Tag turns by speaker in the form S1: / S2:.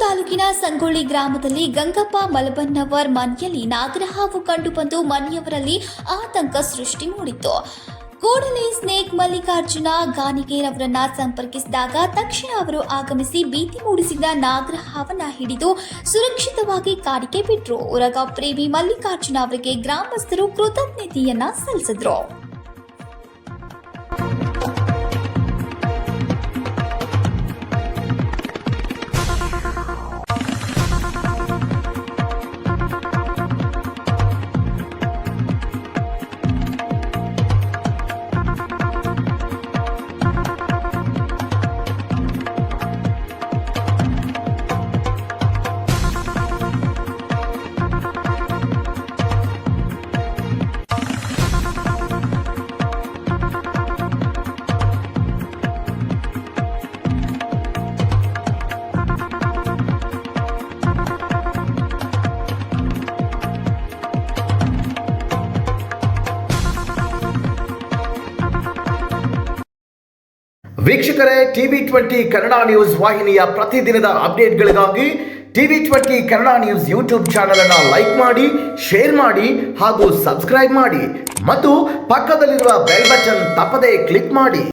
S1: ತಾಲೂಕಿನ ಸಂಗೊಳ್ಳಿ ಗ್ರಾಮದಲ್ಲಿ ಗಂಗಪ್ಪ ಮಲಬನ್ನವರ್ ಮನೆಯಲ್ಲಿ ನಾಗರಹಾವು ಕಂಡುಬಂದು ಮನೆಯವರಲ್ಲಿ ಆತಂಕ ಸೃಷ್ಟಿ ಮೂಡಿತ್ತು. ಕೂಡಲೇ ಸ್ನೇಕ್ ಮಲ್ಲಿಕಾರ್ಜುನ ಗಾನಿಗೇರ್ ಅವರನ್ನ ಸಂಪರ್ಕಿಸಿದಾಗ ತಕ್ಷಣ ಅವರು ಆಗಮಿಸಿ ಭೀತಿ ಮೂಡಿಸಿದ ನಾಗರಹಾವನ್ನ ಹಿಡಿದು ಸುರಕ್ಷಿತವಾಗಿ ಕಾಡಿಗೆ ಬಿಟ್ಟರು. ಉರಗ ಪ್ರೇಮಿ ಮಲ್ಲಿಕಾರ್ಜುನ ಅವರಿಗೆ ಗ್ರಾಮಸ್ಥರು ಕೃತಜ್ಞತೆಯನ್ನ ಸಲ್ಲಿಸಿದ್ರು.
S2: ವೀಕ್ಷಕರೇ, TV20 ಕನ್ನಡ ನ್ಯೂಸ್ ವಾಹಿನಿಯ ಪ್ರತಿದಿನದ ಅಪ್ಡೇಟ್ಗಳಿಗಾಗಿ TV20 Kannada news YouTube channel ಅನ್ನು ಲೈಕ್ ಮಾಡಿ, ಶೇರ್ ಮಾಡಿ ಹಾಗೂ ಸಬ್ಸ್ಕ್ರೈಬ್ ಮಾಡಿ ಮತ್ತು ಪಕ್ಕದಲ್ಲಿರುವ ಬೆಲ್ ಬಟನ್ ತಪ್ಪದೇ ಕ್ಲಿಕ್ ಮಾಡಿ.